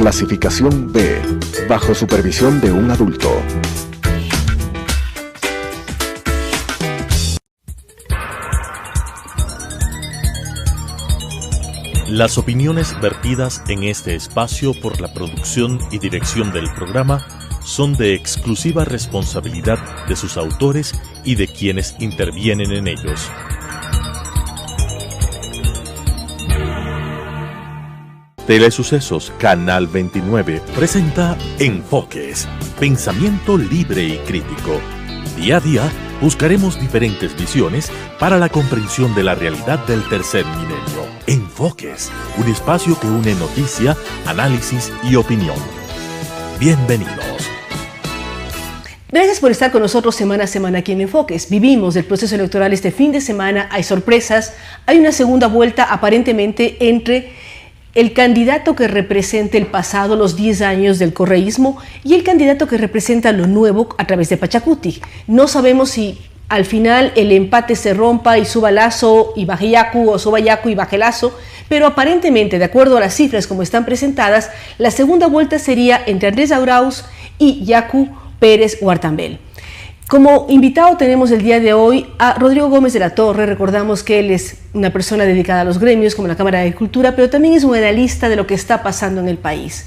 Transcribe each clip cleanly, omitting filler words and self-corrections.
Clasificación B, bajo supervisión de un adulto. Las opiniones vertidas en este espacio por la producción y dirección del programa son de exclusiva responsabilidad de sus autores y de quienes intervienen en ellos. Telesucesos Canal 29 presenta Enfoques, pensamiento libre y crítico. Día a día buscaremos diferentes visiones para la comprensión de la realidad del tercer milenio. Enfoques, un espacio que une noticia, análisis y opinión. Bienvenidos. Gracias por estar con nosotros semana a semana aquí en Enfoques. Vivimos el proceso electoral este fin de semana, hay sorpresas, hay una segunda vuelta aparentemente entre el candidato que representa el pasado, los 10 años del correísmo, y el candidato que representa lo nuevo a través de Pachacuti. No sabemos si al final el empate se rompa y suba Lazo y baje Yacu, o suba Yacu y baje Lazo, pero aparentemente, de acuerdo a las cifras como están presentadas, la segunda vuelta sería entre Andrés Arauz y Yacu Pérez Huartambel. Como invitado tenemos el día de hoy a Rodrigo Gómez de la Torre. Recordamos que él es una persona dedicada a los gremios como la Cámara de Agricultura, pero también es un analista de lo que está pasando en el país.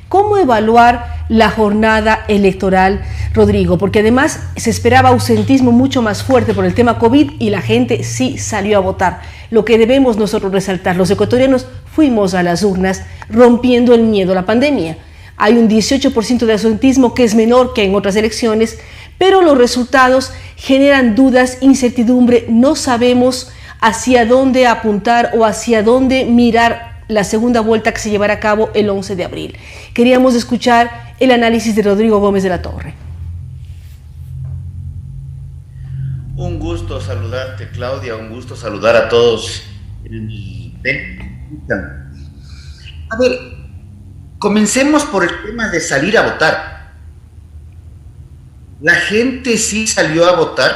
¿Cómo evaluar la jornada electoral, Rodrigo? Porque además se esperaba ausentismo mucho más fuerte por el tema COVID y la gente sí salió a votar. Lo que debemos nosotros resaltar, los ecuatorianos fuimos a las urnas rompiendo el miedo a la pandemia. Hay un 18% de ausentismo que es menor que en otras elecciones, pero los resultados generan dudas, incertidumbre, no sabemos hacia dónde apuntar o hacia dónde mirar la segunda vuelta que se llevará a cabo el 11 de abril. Queríamos escuchar el análisis de Rodrigo Gómez de la Torre. Un gusto saludarte, Claudia, un gusto saludar a todos. A ver, comencemos por el tema de salir a votar. La gente sí salió a votar,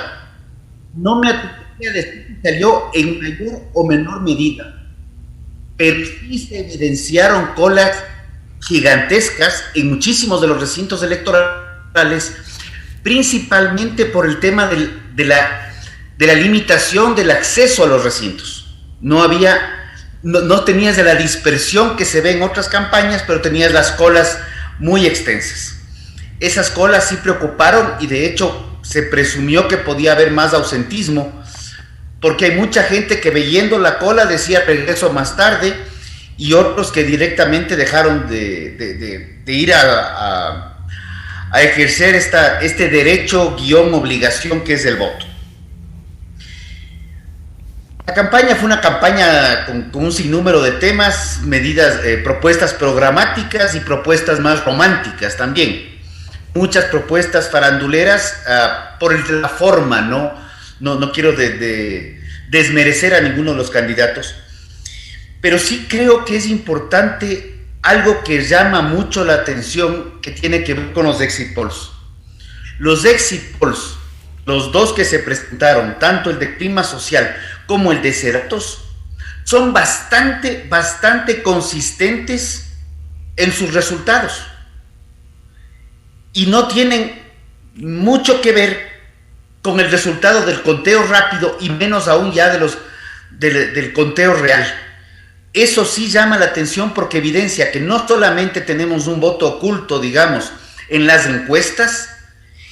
no me atrevería a decir que salió en mayor o menor medida, pero sí se evidenciaron colas gigantescas en muchísimos de los recintos electorales, principalmente por el tema de la limitación del acceso a los recintos. No tenías de la dispersión que se ve en otras campañas, pero tenías las colas muy extensas. Esas colas sí preocuparon y de hecho se presumió que podía haber más ausentismo, porque hay mucha gente que viendo la cola decía regreso más tarde y otros que directamente dejaron de ir a ejercer este derecho / obligación que es el voto. La campaña fue una campaña con un sinnúmero de temas, medidas, propuestas programáticas y propuestas más románticas también. Muchas propuestas faranduleras por la forma, no quiero desmerecer a ninguno de los candidatos, pero sí creo que es importante algo que llama mucho la atención, que tiene que ver con los exit polls. Los exit polls, los dos que se presentaron, tanto el de Clima Social como el de Ceratos, son bastante consistentes en sus resultados. Y no tienen mucho que ver con el resultado del conteo rápido y menos aún ya del conteo real. Eso sí llama la atención porque evidencia que no solamente tenemos un voto oculto, digamos, en las encuestas,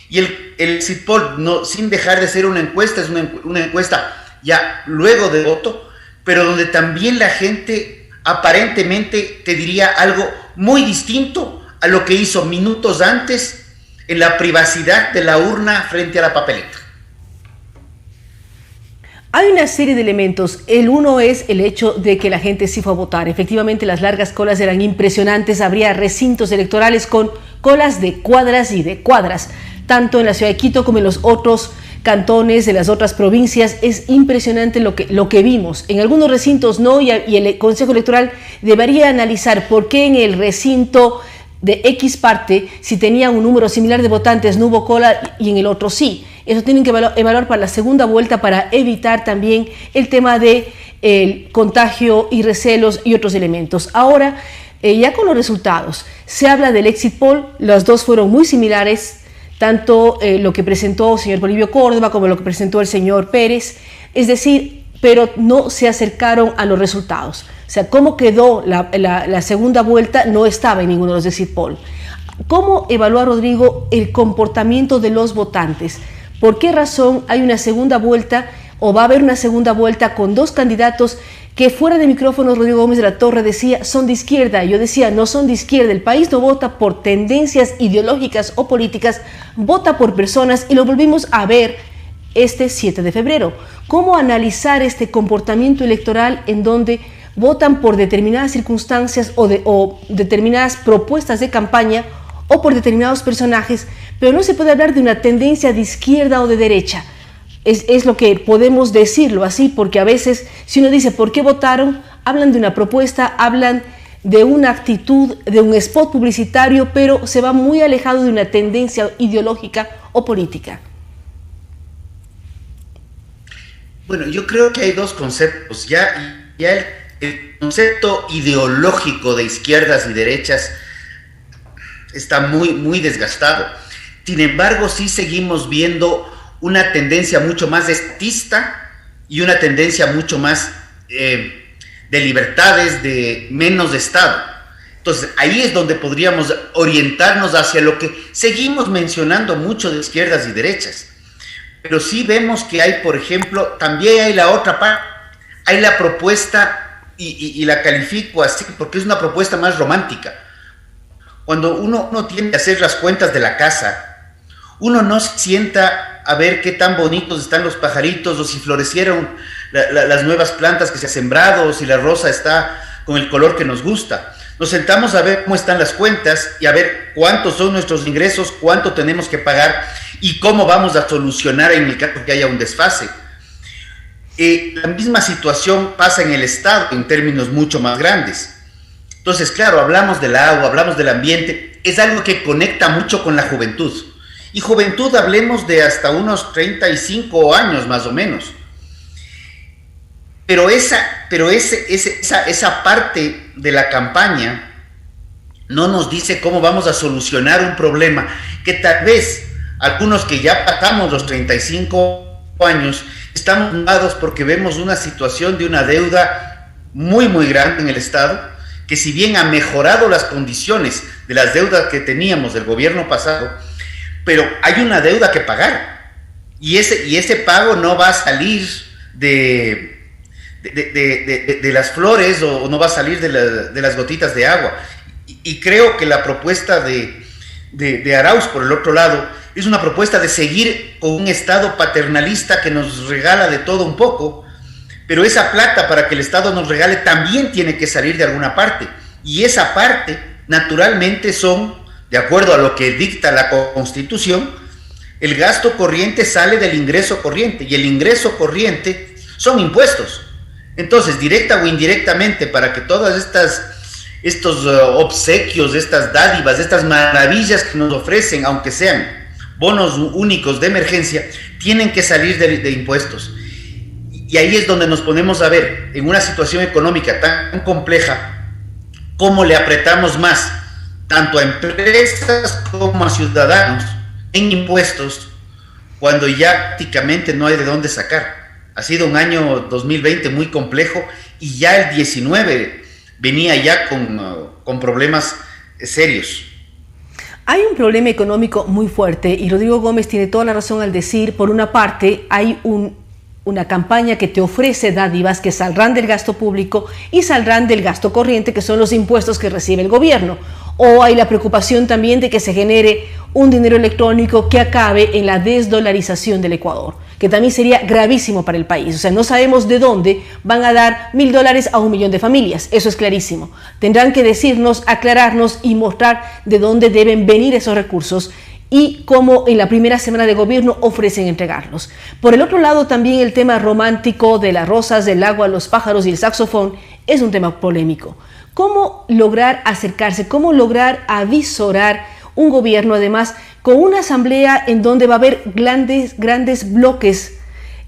y el exit poll, sin dejar de ser una encuesta, es una encuesta ya luego de voto, pero donde también la gente aparentemente te diría algo muy distinto a lo que hizo minutos antes en la privacidad de la urna frente a la papeleta. Hay una serie de elementos. El uno es el hecho de que la gente sí fue a votar. Efectivamente, las largas colas eran impresionantes. Habría recintos electorales con colas de cuadras y de cuadras, tanto en la ciudad de Quito como en los otros cantones de las otras provincias. Es impresionante lo que vimos. En algunos recintos no, y el Consejo Electoral debería analizar por qué en el recinto de X parte, si tenía un número similar de votantes, no hubo cola y en el otro sí. Eso tienen que evaluar para la segunda vuelta para evitar también el tema de el contagio y recelos y otros elementos. Ahora, Ya con los resultados, se habla del exit poll, los dos fueron muy similares, tanto lo que presentó el señor Polibio Córdoba como lo que presentó el señor Pérez, es decir, pero no se acercaron a los resultados. O sea, cómo quedó la segunda vuelta no estaba en ninguno de los exit poll. ¿Cómo evalúa, Rodrigo, el comportamiento de los votantes? ¿Por qué razón hay una segunda vuelta o va a haber una segunda vuelta con dos candidatos que fuera de micrófonos Rodrigo Gómez de la Torre decía son de izquierda? Yo decía, no son de izquierda, el país no vota por tendencias ideológicas o políticas, vota por personas, y lo volvimos a ver este 7 de febrero. ¿Cómo analizar este comportamiento electoral en donde votan por determinadas circunstancias o determinadas propuestas de campaña o por determinados personajes, pero no se puede hablar de una tendencia de izquierda o de derecha? Es lo que podemos decirlo así, porque a veces si uno dice ¿por qué votaron?, hablan de una propuesta, hablan de una actitud, de un spot publicitario, pero se va muy alejado de una tendencia ideológica o política. Bueno, yo creo que hay dos conceptos. Ya el concepto ideológico de izquierdas y derechas está muy desgastado. Sin embargo, sí seguimos viendo una tendencia mucho más estatista y una tendencia mucho más de libertades, de menos de Estado. Entonces, ahí es donde podríamos orientarnos hacia lo que seguimos mencionando mucho de izquierdas y derechas. Pero sí vemos que hay, por ejemplo, también hay la otra parte, hay la propuesta, y la califico así porque es una propuesta más romántica. Cuando uno tiene que hacer las cuentas de la casa, uno no se sienta a ver qué tan bonitos están los pajaritos, o si florecieron las nuevas plantas que se ha sembrado, o si la rosa está con el color que nos gusta. Nos sentamos a ver cómo están las cuentas y a ver cuántos son nuestros ingresos, cuánto tenemos que pagar y cómo vamos a solucionar en el caso que haya un desfase. La misma situación pasa en el Estado en términos mucho más grandes. Entonces, claro, hablamos del agua, hablamos del ambiente, es algo que conecta mucho con la juventud. Y juventud, hablemos de hasta unos 35 años más o menos. Pero esa parte de la campaña no nos dice cómo vamos a solucionar un problema que tal vez algunos que ya pasamos los 35 años estamos preocupados porque vemos una situación de una deuda muy grande en el Estado, que si bien ha mejorado las condiciones de las deudas que teníamos del gobierno pasado, pero hay una deuda que pagar, y ese pago no va a salir de las flores, o no va a salir de las gotitas de agua. Y creo que la propuesta de Arauz, por el otro lado, es una propuesta de seguir con un Estado paternalista que nos regala de todo un poco, pero esa plata para que el Estado nos regale también tiene que salir de alguna parte, y esa parte naturalmente son, de acuerdo a lo que dicta la Constitución, el gasto corriente sale del ingreso corriente, y el ingreso corriente son impuestos. Entonces, directa o indirectamente, para que todas estos obsequios, estas dádivas, estas maravillas que nos ofrecen, aunque sean bonos únicos de emergencia, tienen que salir de impuestos. Y ahí es donde nos ponemos a ver, en una situación económica tan compleja, cómo le apretamos más, tanto a empresas como a ciudadanos, en impuestos, cuando ya prácticamente no hay de dónde sacar. Ha sido un año 2020 muy complejo, y ya el 19 venía ya con problemas serios. Hay un problema económico muy fuerte, y Rodrigo Gómez tiene toda la razón al decir, por una parte, hay una campaña que te ofrece dádivas que saldrán del gasto público y saldrán del gasto corriente, que son los impuestos que recibe el gobierno. O hay la preocupación también de que se genere un dinero electrónico que acabe en la desdolarización del Ecuador, que también sería gravísimo para el país. O sea, no sabemos de dónde van a dar $1.000 a 1 millón de familias, eso es clarísimo. Tendrán que decirnos, aclararnos y mostrar de dónde deben venir esos recursos y cómo en la primera semana de gobierno ofrecen entregarlos. Por el otro lado, también el tema romántico de las rosas, del agua, los pájaros y el saxofón es un tema polémico. ¿Cómo lograr acercarse, cómo lograr avisorar un gobierno, además, con una asamblea en donde va a haber grandes bloques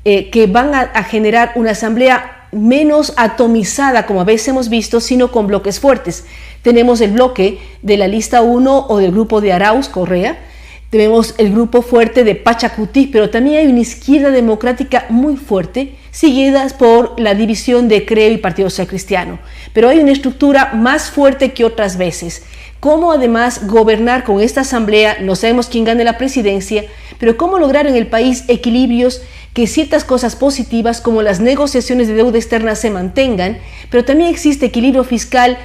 que van a generar una asamblea menos atomizada como a veces hemos visto, sino con bloques fuertes. Tenemos el bloque de la lista 1 o del grupo de Arauz Correa, tenemos el grupo fuerte de Pachacuti, pero también hay una izquierda democrática muy fuerte, seguidas por la división de Creo y Partido Social Cristiano. Pero hay una estructura más fuerte que otras veces. ¿Cómo además gobernar con esta asamblea? No sabemos quién gane la presidencia, pero cómo lograr en el país equilibrios, que ciertas cosas positivas como las negociaciones de deuda externa se mantengan, pero también existe equilibrio fiscal.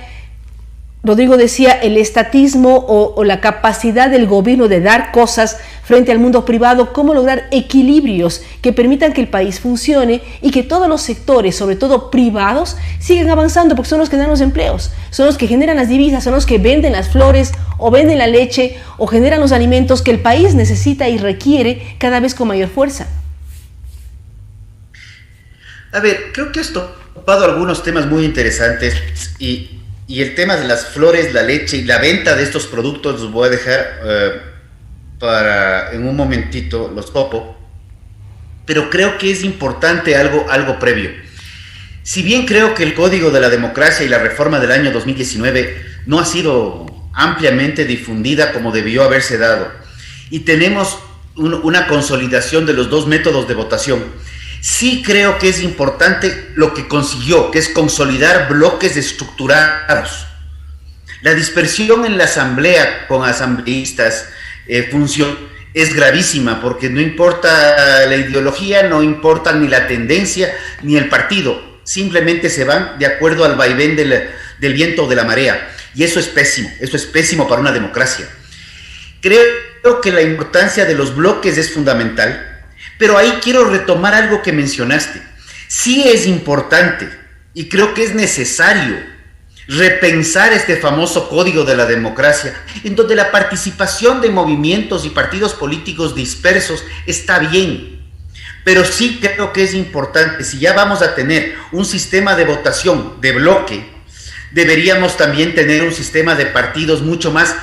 Rodrigo decía el estatismo o la capacidad del gobierno de dar cosas frente al mundo privado, cómo lograr equilibrios que permitan que el país funcione y que todos los sectores, sobre todo privados, sigan avanzando, porque son los que dan los empleos, son los que generan las divisas, son los que venden las flores o venden la leche o generan los alimentos que el país necesita y requiere cada vez con mayor fuerza. A ver, creo que has topado algunos temas muy interesantes y el tema de las flores, la leche y la venta de estos productos los voy a dejar para en un momentito, los topo, pero creo que es importante algo previo. Si bien creo que el Código de la Democracia y la reforma del año 2019 no ha sido ampliamente difundida como debió haberse dado, y tenemos una consolidación de los dos métodos de votación, sí creo que es importante lo que consiguió, que es consolidar bloques estructurados. La dispersión en la asamblea con asambleístas es gravísima, porque no importa la ideología, no importa ni la tendencia, ni el partido, simplemente se van de acuerdo al vaivén del viento o de la marea, y eso es pésimo para una democracia. Creo que la importancia de los bloques es fundamental. Pero ahí quiero retomar algo que mencionaste. Sí es importante y creo que es necesario repensar este famoso Código de la Democracia, en donde la participación de movimientos y partidos políticos dispersos está bien. Pero sí creo que es importante, si ya vamos a tener un sistema de votación de bloque, deberíamos también tener un sistema de partidos mucho más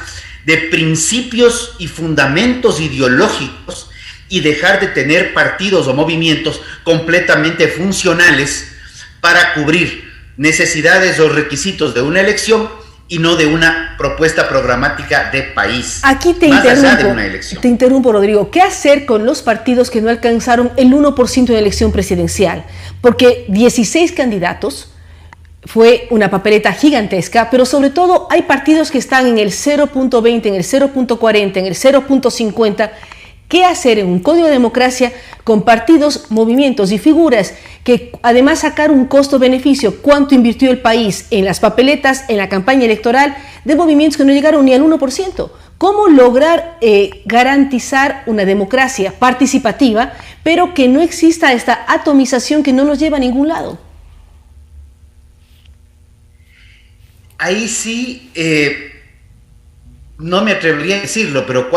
de principios y fundamentos ideológicos, y dejar de tener partidos o movimientos completamente funcionales para cubrir necesidades o requisitos de una elección y no de una propuesta programática de país. Aquí te interrumpo, Rodrigo. ¿Qué hacer con los partidos que no alcanzaron el 1% de elección presidencial? Porque 16 candidatos fue una papeleta gigantesca, pero sobre todo hay partidos que están en el 0.20, en el 0.40, en el 0.50. ¿Qué hacer en un Código de Democracia con partidos, movimientos y figuras que además sacar un costo-beneficio? ¿Cuánto invirtió el país en las papeletas, en la campaña electoral de movimientos que no llegaron ni al 1%? ¿Cómo lograr garantizar una democracia participativa, pero que no exista esta atomización que no nos lleva a ningún lado? Ahí sí, no me atrevería a decirlo, pero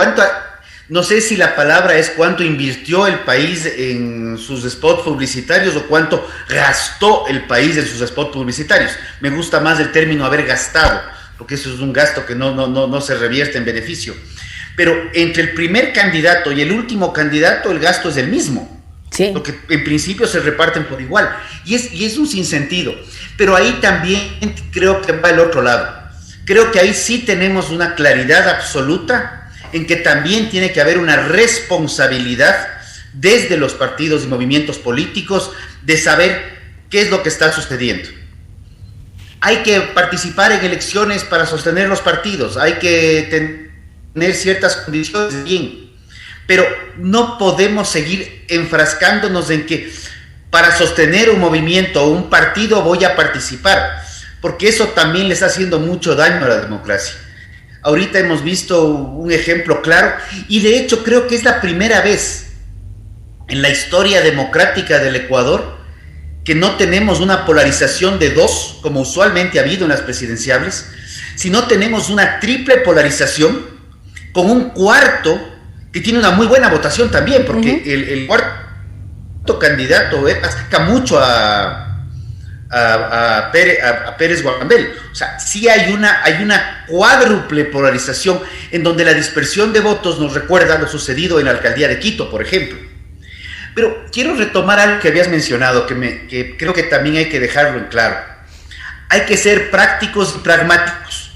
no sé si la palabra es cuánto invirtió el país en sus spots publicitarios o cuánto gastó el país en sus spots publicitarios. Me gusta más el término haber gastado, porque eso es un gasto que no se revierte en beneficio. Pero entre el primer candidato y el último candidato, el gasto es el mismo. Sí. Lo que en principio se reparten por igual. Y es un sinsentido. Pero ahí también creo que va el otro lado. Creo que ahí sí tenemos una claridad absoluta en que también tiene que haber una responsabilidad desde los partidos y movimientos políticos de saber qué es lo que está sucediendo. Hay que participar en elecciones para sostener los partidos, hay que tener ciertas condiciones, bien, pero no podemos seguir enfrascándonos en que para sostener un movimiento o un partido voy a participar, porque eso también le está haciendo mucho daño a la democracia. Ahorita hemos visto un ejemplo claro, y de hecho creo que es la primera vez en la historia democrática del Ecuador que no tenemos una polarización de dos, como usualmente ha habido en las presidenciables, sino tenemos una triple polarización con un cuarto que tiene una muy buena votación también, porque el cuarto candidato acerca mucho a Pérez Guambel. O sea, sí hay una cuádruple polarización en donde la dispersión de votos nos recuerda lo sucedido en la alcaldía de Quito, por ejemplo. Pero quiero retomar algo que habías mencionado, que creo que también hay que dejarlo en claro. Hay que ser prácticos y pragmáticos.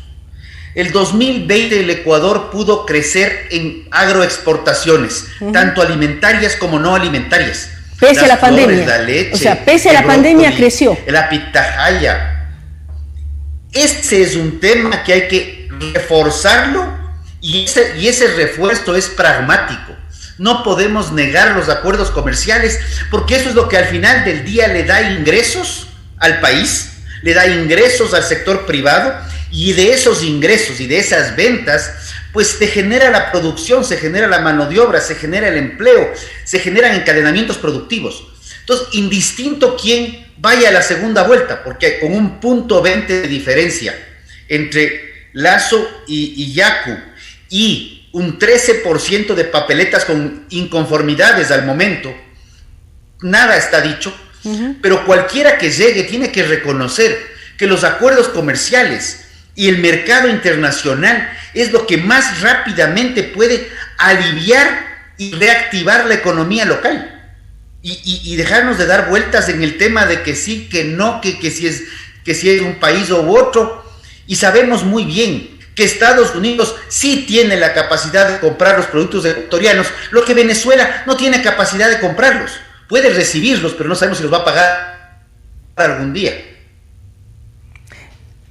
El 2020 el Ecuador pudo crecer en agroexportaciones, tanto alimentarias como no alimentarias. Pese a la pandemia. La leche, o sea, pese a la pandemia creció. La pitahaya. Este es un tema que hay que reforzarlo y ese refuerzo es pragmático. No podemos negar los acuerdos comerciales porque eso es lo que al final del día le da ingresos al país, le da ingresos al sector privado y de esos ingresos y de esas ventas pues se genera la producción, se genera la mano de obra, se genera el empleo, se generan encadenamientos productivos. Entonces, indistinto quién vaya a la segunda vuelta, porque con un 0.20 de diferencia entre Lasso y Yaku y un 13% de papeletas con inconformidades al momento, nada está dicho, pero cualquiera que llegue tiene que reconocer que los acuerdos comerciales y el mercado internacional es lo que más rápidamente puede aliviar y reactivar la economía local y dejarnos de dar vueltas en el tema de que sí, que no, que si es un país u otro. Y sabemos muy bien que Estados Unidos sí tiene la capacidad de comprar los productos ecuatorianos, lo que Venezuela no tiene capacidad de comprarlos. Puede recibirlos, pero no sabemos si los va a pagar algún día.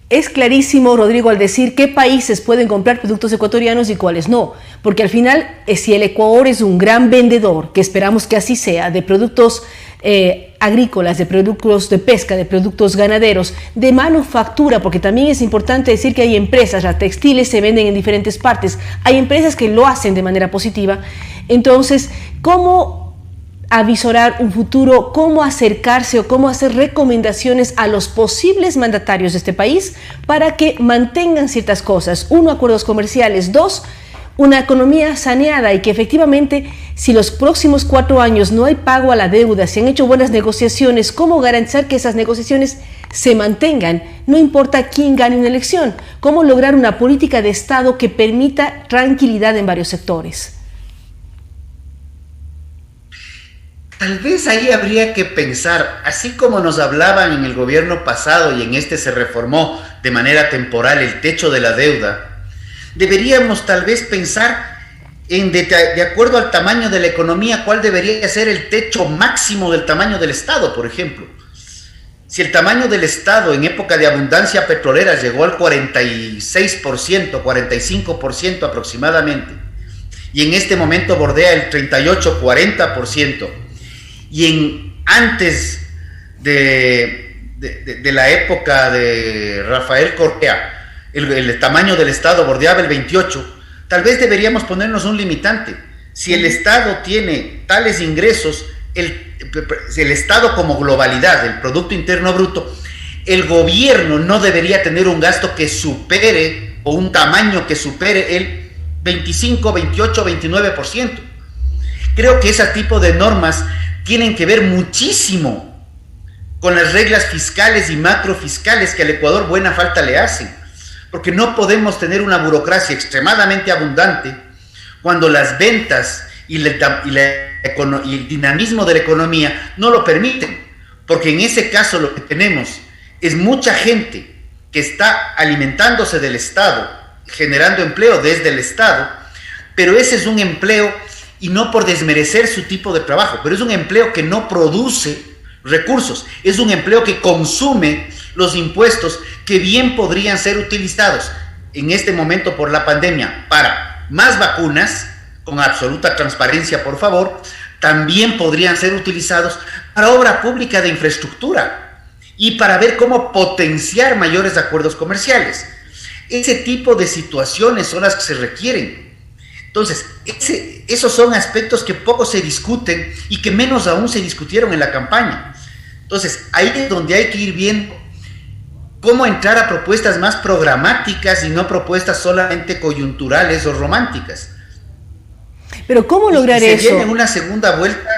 Es clarísimo, Rodrigo, al decir qué países pueden comprar productos ecuatorianos y cuáles no, porque al final, si el Ecuador es un gran vendedor, que esperamos que así sea, de productos agrícolas, de productos de pesca, de productos ganaderos, de manufactura, porque también es importante decir que hay empresas, las textiles se venden en diferentes partes, hay empresas que lo hacen de manera positiva. Entonces, ¿cómo avisorar un futuro, cómo acercarse o cómo hacer recomendaciones a los posibles mandatarios de este país para que mantengan ciertas cosas? 1, acuerdos comerciales. 2, una economía saneada y que efectivamente, si los próximos 4 años no hay pago a la deuda, si han hecho buenas negociaciones, ¿cómo garantizar que esas negociaciones se mantengan? No importa quién gane una elección. ¿Cómo lograr una política de Estado que permita tranquilidad en varios sectores? Tal vez ahí habría que pensar, así como nos hablaban en el gobierno pasado y en este se reformó de manera temporal el techo de la deuda, deberíamos tal vez pensar en de acuerdo al tamaño de la economía, cuál debería ser el techo máximo del tamaño del Estado, por ejemplo. Si el tamaño del Estado en época de abundancia petrolera llegó al 46%, 45% aproximadamente, y en este momento bordea el 38, 40%, y antes de la época de Rafael Correa, el tamaño del Estado bordeaba el 28%, tal vez deberíamos ponernos un limitante. Si el Estado tiene tales ingresos, el Estado como globalidad, el Producto Interno Bruto, el gobierno no debería tener un gasto que supere o un tamaño que supere el 25, 28, 29%. Creo que ese tipo de normas tienen que ver muchísimo con las reglas fiscales y macrofiscales que al Ecuador buena falta le hacen, porque no podemos tener una burocracia extremadamente abundante cuando las ventas y el dinamismo de la economía no lo permiten, porque en ese caso lo que tenemos es mucha gente que está alimentándose del Estado, generando empleo desde el Estado, pero ese es un empleo, y no por desmerecer su tipo de trabajo, pero es un empleo que no produce recursos, es un empleo que consume los impuestos que bien podrían ser utilizados en este momento por la pandemia para más vacunas, con absoluta transparencia por favor, también podrían ser utilizados para obra pública de infraestructura y para ver cómo potenciar mayores acuerdos comerciales. Ese tipo de situaciones son las que se requieren. Entonces, esos son aspectos que poco se discuten y que menos aún se discutieron en la campaña. Entonces, ahí es donde hay que ir viendo cómo entrar a propuestas más programáticas y no propuestas solamente coyunturales o románticas. Pero ¿cómo lograr eso? Se viene una segunda vuelta.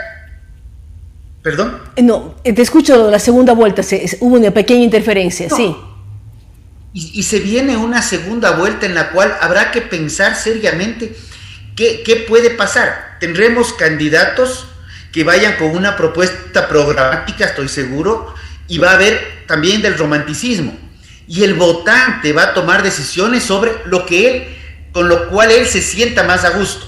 ¿Perdón? No, te escucho la segunda vuelta, hubo una pequeña interferencia, no. Sí. Y se viene una segunda vuelta en la cual habrá que pensar seriamente qué puede pasar. Tendremos candidatos que vayan con una propuesta programática, estoy seguro, y va a haber también del romanticismo. Y el votante va a tomar decisiones sobre con lo cual él se sienta más a gusto.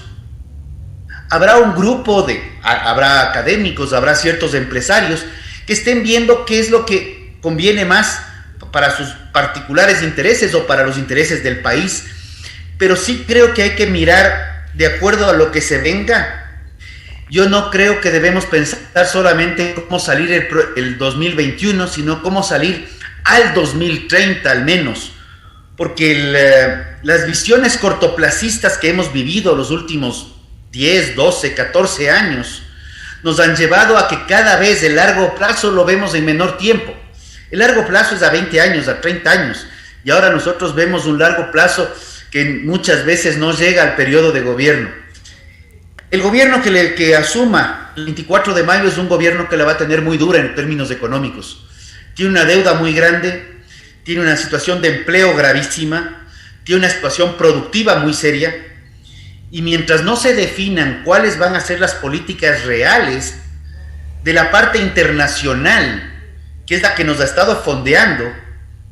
Habrá un grupo habrá académicos, habrá ciertos empresarios que estén viendo qué es lo que conviene más para sus particulares intereses o para los intereses del país. Pero sí creo que hay que mirar de acuerdo a lo que se venga. Yo no creo que debemos pensar solamente en cómo salir el 2021, sino cómo salir al 2030 al menos. Porque las visiones cortoplacistas que hemos vivido los últimos 10, 12, 14 años nos han llevado a que cada vez el largo plazo lo vemos en menor tiempo. El largo plazo es a 20 años, a 30 años, y ahora nosotros vemos un largo plazo que muchas veces no llega al periodo de gobierno. El gobierno que asuma el 24 de mayo es un gobierno que la va a tener muy dura en términos económicos. Tiene una deuda muy grande, tiene una situación de empleo gravísima, tiene una situación productiva muy seria, y mientras no se definan cuáles van a ser las políticas reales de la parte internacional, que es la que nos ha estado fondeando,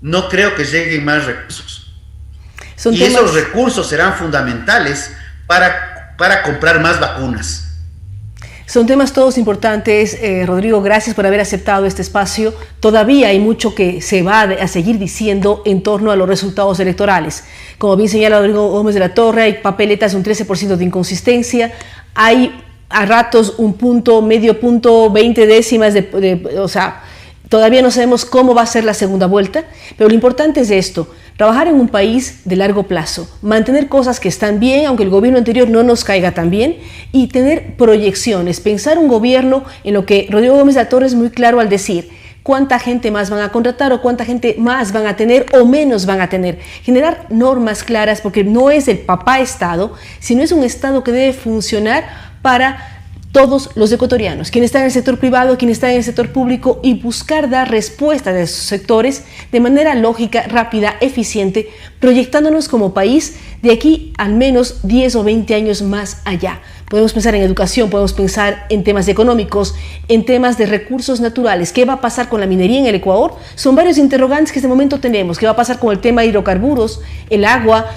no creo que lleguen más recursos. Esos recursos serán fundamentales para comprar más vacunas. Son temas todos importantes. Rodrigo, gracias por haber aceptado este espacio. Todavía hay mucho que se va a seguir diciendo en torno a los resultados electorales. Como bien señala Rodrigo Gómez de la Torre, hay papeletas de un 13% de inconsistencia, hay a ratos un punto, medio punto, 20 décimas o sea, todavía no sabemos cómo va a ser la segunda vuelta, pero lo importante es esto: trabajar en un país de largo plazo, mantener cosas que están bien, aunque el gobierno anterior no nos caiga tan bien, y tener proyecciones, pensar un gobierno en lo que Rodrigo Gómez de la Torre es muy claro al decir cuánta gente más van a contratar o cuánta gente más van a tener o menos van a tener. Generar normas claras, porque no es el papá Estado, sino es un Estado que debe funcionar para todos los ecuatorianos, quien está en el sector privado, quien está en el sector público, y buscar dar respuesta a esos sectores de manera lógica, rápida, eficiente, proyectándonos como país de aquí al menos 10 o 20 años más allá. Podemos pensar en educación, podemos pensar en temas económicos, en temas de recursos naturales. ¿Qué va a pasar con la minería en el Ecuador? Son varios interrogantes que en este momento tenemos. ¿Qué va a pasar con el tema de hidrocarburos, el agua,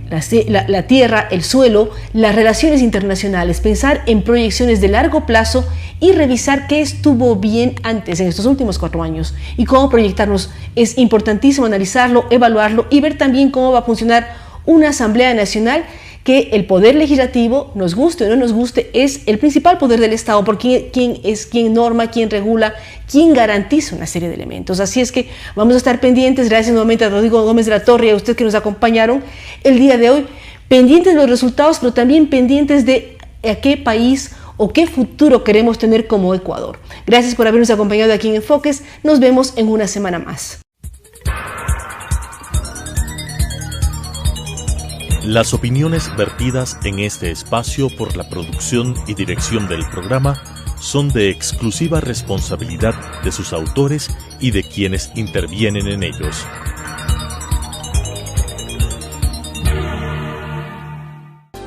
la tierra, el suelo, las relaciones internacionales? Pensar en proyecciones de largo plazo y revisar qué estuvo bien antes en estos últimos 4 años y cómo proyectarnos. Es importantísimo analizarlo, evaluarlo y ver también cómo va a funcionar una Asamblea Nacional, que el poder legislativo, nos guste o no nos guste, es el principal poder del Estado, porque quien norma, quien regula, quien garantiza una serie de elementos. Así es que vamos a estar pendientes. Gracias nuevamente a Rodrigo Gómez de la Torre y a usted que nos acompañaron el día de hoy, pendientes de los resultados, pero también pendientes de a qué país o qué futuro queremos tener como Ecuador. Gracias por habernos acompañado aquí en Enfoques. Nos vemos en una semana más. Las opiniones vertidas en este espacio por la producción y dirección del programa son de exclusiva responsabilidad de sus autores y de quienes intervienen en ellos.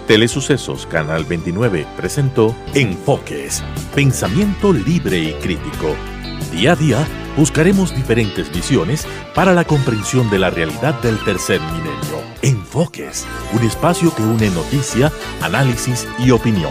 Telesucesos Canal 29 presentó Enfoques, pensamiento libre y crítico. Día a día buscaremos diferentes visiones para la comprensión de la realidad del tercer milenio. Enfoques, un espacio que une noticia, análisis y opinión.